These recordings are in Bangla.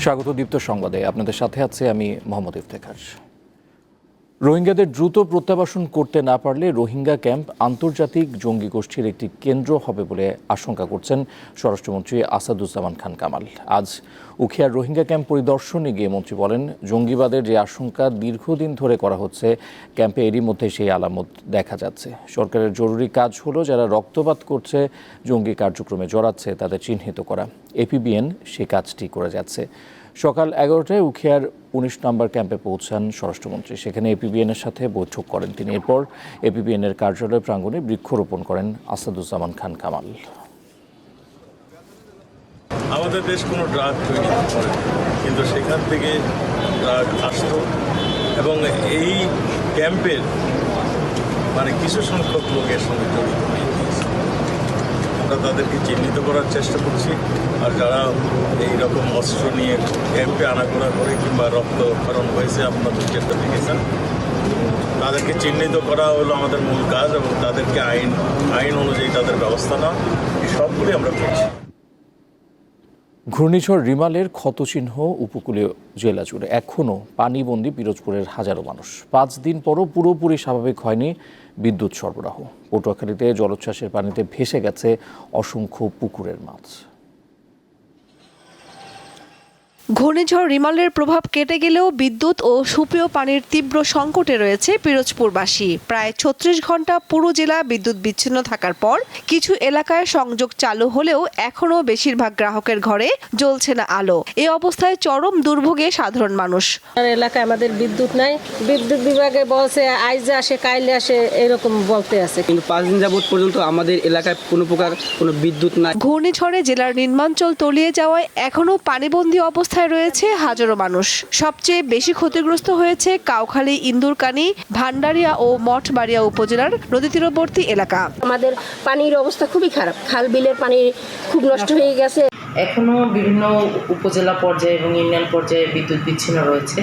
স্বাগত দীপ্ত সংবাদে। আপনাদের সাথে আছে আমি মোহাম্মদ ইফতেখার। রোহিঙ্গাদের দ্রুত প্রত্যাবাসন করতে না পারলে রোহিঙ্গা ক্যাম্প আন্তর্জাতিক জঙ্গি গোষ্ঠীর একটি কেন্দ্র হবে বলে আশঙ্কা করছেন স্বরাষ্ট্রমন্ত্রী আসাদুজ্জামান খান কামাল। আজ উখিয়ার রোহিঙ্গা ক্যাম্প পরিদর্শনে গিয়ে মন্ত্রী বলেন, জঙ্গিবাদের যে আশঙ্কা দীর্ঘদিন ধরে করা হচ্ছে, ক্যাম্পে এরই মধ্যে সেই আলামত দেখা যাচ্ছে। সরকারের জরুরি কাজ হলো যারা রক্তপাত করছে, জঙ্গি কার্যক্রমে জড়াচ্ছে, তাদের চিহ্নিত করা। এপিবিএন সে কাজটি করে যাচ্ছে। সকাল 11টায় উখিয়ার 19 নম্বর ক্যাম্পে পৌঁছান স্বরাষ্ট্রমন্ত্রী। সেখানে এপিবিএনের সাথে বৈঠক করেন তিনি। এরপর এপিবিএনের কার্যালয় প্রাঙ্গণে বৃক্ষরোপণ করেন আসাদুজ্জামান খান কামাল। আমাদের দেশ কোনো ড্রাগ তৈরি করে, কিন্তু সেখান থেকে ড্রাগ আসতো এবং এই ক্যাম্পের কিছু সংখ্যক লোকের সঙ্গে জড়িত হয়ে গিয়েছে। আমরা তাদেরকে চিহ্নিত করার চেষ্টা করছি। আর যারা এইরকম অস্ত্র নিয়ে ক্যাম্পে আনাগোনা করে কিংবা রক্তক্ষরণ হয়েছে, আপনাদের চেষ্টা দেখেছেন, তাদেরকে চিহ্নিত করা হলো আমাদের মূল কাজ এবং তাদেরকে আইন অনুযায়ী তাদের ব্যবস্থা নেওয়া, এই সবগুলি আমরা করছি। ঘূর্ণিঝড় রিমালের ক্ষতচিহ্ন উপকূলীয় জেলা জুড়ে এখনও পানিবন্দী পিরোজপুরের হাজারো মানুষ। 5 দিন পরও পুরোপুরি স্বাভাবিক হয়নি বিদ্যুৎ সরবরাহ। পটুয়াখালীতে জলোচ্ছ্বাসের পানিতে ভেসে গেছে অসংখ্য পুকুরের মাছ। ঘূর্ণিঝড় রিমালের প্রভাব কেটে গেলেও বিদ্যুৎ ও সুপেয় পানির তীব্র সংকটে রয়েছে পিরোজপুরবাসী। প্রায় 36 ঘন্টা পুরো জেলা বিদ্যুৎ বিচ্ছিন্ন থাকার পর কিছু এলাকায় সংযোগ চালু হলেও এখনও বেশিরভাগ গ্রাহকের ঘরে জ্বলছে না আলো। এই অবস্থায় চরম দুর্ভোগে সাধারণ মানুষ। এলাকায় আমাদের বিদ্যুৎ নাই, বিদ্যুৎ বিভাগে বলছে আইজে আসে কাইলে আসে, এরকম বলতে আছে, কিন্তু 5 দিন যাবত পর্যন্ত আমাদের এলাকায় কোনো প্রকার কোনো বিদ্যুৎ নাই। ঘূর্ণিঝড়ে জেলার নিম্নাঞ্চল তলিয়ে যাওয়ায় এখনও পানিবন্দী অবস্থায় রয়েছে হাজারো মানুষ। সবচেয়ে বেশি ক্ষতিগ্রস্ত হয়েছে কাউখালী, ইন্দুরকানী, ভান্ডারিয়া ও মঠবাড়িয়া উপজেলার নদী তীরবর্তী এলাকা। আমাদের পানির অবস্থা খুবই খারাপ, খাল বিলের পানি খুব নষ্ট হয়ে গেছে। এখনো বিভিন্ন উপজেলা পর্যায়ে এবং ইউনিয়ন পর্যায়ে বিদ্যুৎ বিচ্ছিন্ন রয়েছে,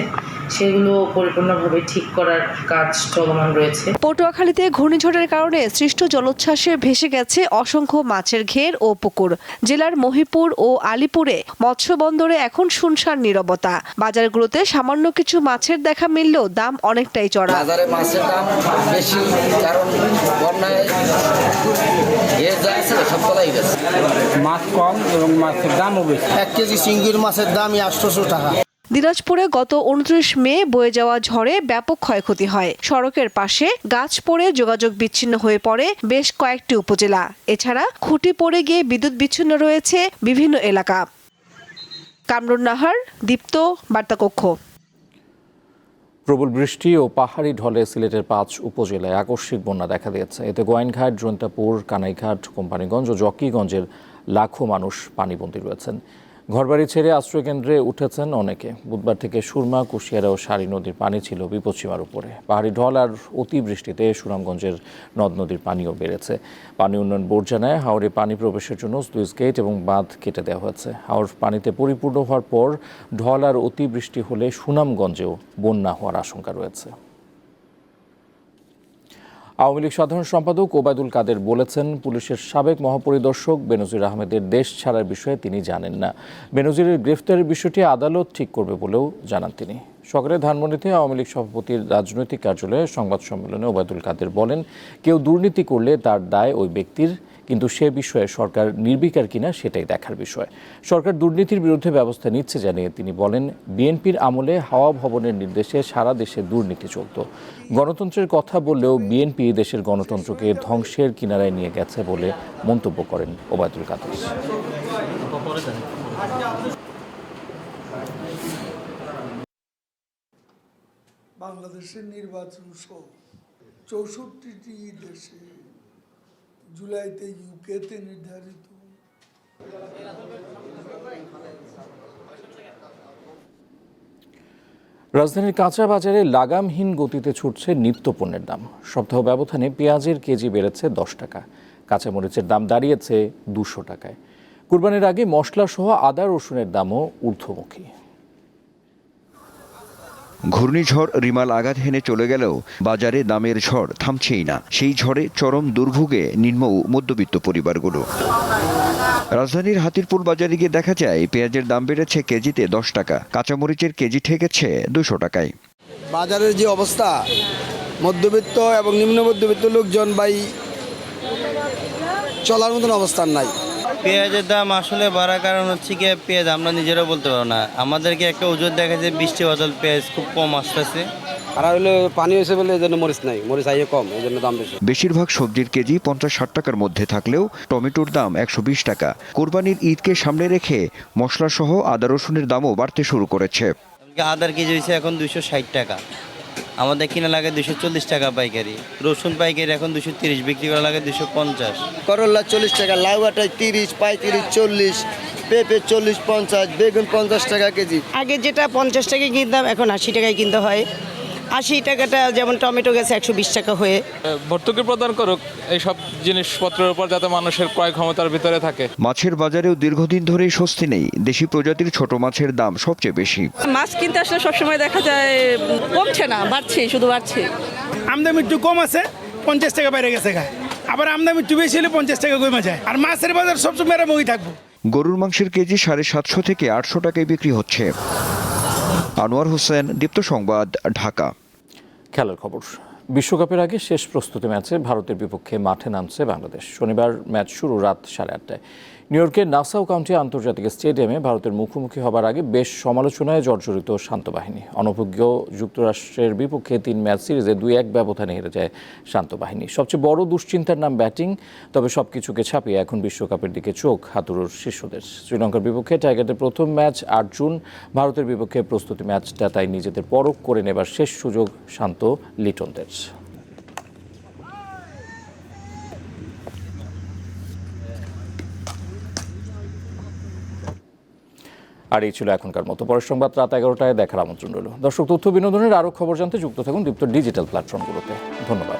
সেগুলো পরিপূর্ণভাবে ঠিক করার কাজ চলমান রয়েছে। পটুয়াখালীতে ঘূর্ণিঝড়ের কারণে সৃষ্ট জলোচ্ছ্বাসে ভেসে গেছে অসংখ্য মাছের ঘের ও পুকুর। জেলার মহিপুর ও আলীপুরে মৎস্য বন্দরে এখন শুনশান নীরবতা। বাজারগুলোতে সামান্য কিছু মাছের দেখা মিললেও দাম অনেকটাই চড়া। বাজারে মাছের দাম বেশি, কারণ বন্যায় সবতলাই গেছে। মাছ কম এবং মাছের দামও বেশি। 1 কেজি চিংড়ির মাছের দামই 800 টাকা। দিনাজপুরে গত 29 মে বয়ে যাওয়া ঝড়ে ব্যাপক ক্ষয়ক্ষতি হয়। সড়কের পাশে গাছ পড়ে যোগাযোগ বিচ্ছিন্ন হয়ে পড়ে বেশ কয়েকটি উপজেলা। এছাড়া খুঁটি পড়ে গিয়ে বিদ্যুৎ বিচ্ছিন্ন রয়েছে বিভিন্ন এলাকা। কামরুন নাহার, দীপ্ত, বার্তাকক্ষ। প্রবল বৃষ্টি ও পাহাড়ি ঢলে সিলেটের 5 উপজেলায় আকস্মিক বন্যা দেখা দিয়েছে। এতে গোয়াইনঘাট, জৈন্তাপুর, কানাইঘাট, কোম্পানিগঞ্জ ও জকিগঞ্জের লাখো মানুষ পানিবন্দী রয়েছেন। ঘরবাড়ি ছেড়ে আশ্রয়কেন্দ্রে উঠেছেন অনেকে। বুধবার থেকে সুরমা, কুশিয়ারা ও সারি নদীর পানি ছিল বিপদসীমার উপরে। পাহাড়ি ঢল আর অতিবৃষ্টিতে সুনামগঞ্জের নদ নদীর পানিও বেড়েছে। পানি উন্নয়ন বোর্ড জানায়, হাওরে পানি প্রবেশের জন্য স্লুইস গেট এবং বাঁধ কেটে দেওয়া হয়েছে। হাওর পানিতে পরিপূর্ণ হওয়ার পর ঢল আর অতিবৃষ্টি হলে সুনামগঞ্জেও বন্যা হওয়ার আশঙ্কা রয়েছে। আওয়ামী লীগ সাধারণ সম্পাদক ওবায়দুল কাদের বলেছেন, পুলিশের সাবেক মহাপরিদর্শক বেনজির আহমেদের দেশ ছাড়ার বিষয়ে তিনি জানেন না। বেনজিরের গ্রেফতারের বিষয়টি আদালত ঠিক করবে বলেও জানান তিনি। সকালে ধানমন্ডিতে আওয়ামী লীগ সভাপতির রাজনৈতিক কার্যালয়ে সংবাদ সম্মেলনে ওবায়দুল কাদের বলেন, কেউ দুর্নীতি করলে তার দায় ওই ব্যক্তির, কিন্তু সে বিষয়ে সরকার নির্বিকার কিনা সেটাই দেখার বিষয়। সরকার দুর্নীতির বিরুদ্ধে ব্যবস্থা নিচ্ছে জানিয়ে তিনি বলেন, বিএনপির আমলে হাওয়া ভবনের নির্দেশে সারা দেশে দুর্নীতি চলত। গণতন্ত্রের কথা বললেও বিএনপি দেশের গণতন্ত্রকে ধ্বংসের কিনারায় নিয়ে গেছে বলে মন্তব্য করেন ওবায়দুল কাদের। বাংলাদেশের নির্বাচন সহ 64টি দেশে জুলাইতে ইউকেতে নির্ধারিত। রাজধানীর কাঁচা বাজারে লাগামহীন গতিতে ছুটছে নিত্যপণ্যের দাম। সপ্তাহ ব্যবধানে পেঁয়াজের কেজি বেড়েছে 10 টাকা, কাঁচামরিচের দাম দাঁড়িয়েছে 200 টাকায়। কুরবানির আগে মশলা সহ আদা রসুনের দামও ঊর্ধ্বমুখী। ঘূর্ণিঝড় রিমাল আঘাত হেনে চলে গেলেও বাজারে দামের ঝড় থামছেই না। সেই ঝড়ে চরম দুর্ভোগে নিম্ন ও মধ্যবিত্ত পরিবারগুলো। রাজধানীর হাতিরপুল বাজারে গিয়ে দেখা যায় পেঁয়াজের দাম বেড়েছে কেজিতে 10 টাকা, কাঁচামরিচের কেজি ঠেকেছে 200 টাকায়। বাজারের যে অবস্থা, মধ্যবিত্ত এবং নিম্ন মধ্যবিত্ত লোকজন ভাই চলার মতন অবস্থান নাই। পেঁয়াজের দাম আসলে বাড়ার কারণ হচ্ছে কি, পেঁয়াজ আমরা নিজেরাও বলতে পারবো না। আমাদেরকে একটা ওজন দেখা যায় বৃষ্টি বদল পেঁয়াজ খুব কম আসতেছে। আর হলো পানি হয়েছে বলে এই জন্য মরিচ নাই, মরিচ আইয়ে কম, এই জন্য দাম বেশি। বেশিরভাগ সবজির কেজি 50-60 টাকার মধ্যে থাকলেও টমেটোর দাম 120 টাকা। কোরবানির ঈদকে সামনে রেখে মশলাসহ আদা রসুনের দামও বাড়তে শুরু করেছে। আদার কেজি হয়েছে এখন 260 টাকা, আমাদের কিনা লাগে 240 টাকা পাইকারি। রসুন পাইকারি এখন 230, বিক্রি করা লাগে 250। করল্লা 40 টাকা, লাউ আটায় 30, 35, 40, পেঁপে 40-50, বেগুন 50 টাকা কেজি। আগে যেটা 50 টাকায় কিনতাম এখন 80 টাকায় কিনতে হয়। 80 টাকাটা যেমন টমেটো গেছে 120 টাকা হয়ে। ভর্তুকি প্রদান করুক এইসব জিনিসপত্রের উপর, যাতে মানুষের ক্রয় ক্ষমতার ভিতরে থাকে। মাছের বাজারেও দীর্ঘদিন ধরেই স্বস্তি নেই। দেশি প্রজাতির ছোট মাছের দাম সবচেয়ে বেশি। মাছ কিনতে আসলে সবসময় দেখা যায় কমছে না, বাড়ছে, শুধু বাড়ছে। আমদানি একটু কম আছে, 50 টাকা বাইরে গেছে গা, আবার আমদানি একটু বেশি হলে 50 টাকা কমে যায়। আর মাছের বাজার সবসময় মেরামই থাকবো। গরুর মাংসের কেজি 750 থেকে 800 টাকায় বিক্রি হচ্ছে। আনোয়ার হোসেন, দীপ্ত সংবাদ, ঢাকা। খেলার খবর। বিশ্বকাপের আগে শেষ প্রস্তুতি ম্যাচে ভারতের বিপক্ষে মাঠে নামছে বাংলাদেশ। শনিবার ম্যাচ শুরু রাত 8:30টায়। নিউ ইয়র্কের নাসাউ কাউন্টি আন্তর্জাতিক স্টেডিয়ামে ভারতের মুখোমুখি হবার আগে বেশ সমালোচনায় জর্জরিত শান্ত বাহিনী। অনভিজ্ঞ যুক্তরাষ্ট্রের বিপক্ষে 3 ম্যাচ সিরিজে 2-1 ব্যবধানে হেরে যায় শান্ত বাহিনী। সবচেয়ে বড় দুশ্চিন্তার নাম ব্যাটিং, তবে সবকিছুকে ছাপিয়ে এখন বিশ্বকাপের দিকে চোখ হাতুড়ুর শিশুদের। শ্রীলঙ্কার বিপক্ষে টাইগারদের প্রথম ম্যাচ 8 জুন, ভারতের বিপক্ষে প্রস্তুতি ম্যাচটা তাই নিজেদের পরখ করে নেবার শেষ সুযোগ শান্ত লিটনদের। আর এই ছিল এখনকার মতো। পরের সংবাদ রাত 11টায় দেখার আমন্ত্রণ রইল। দর্শক, তথ্য বিনোদনের আরও খবর জানতে যুক্ত থাকুন দীপ্ত ডিজিটাল প্ল্যাটফর্মগুলোতে। ধন্যবাদ।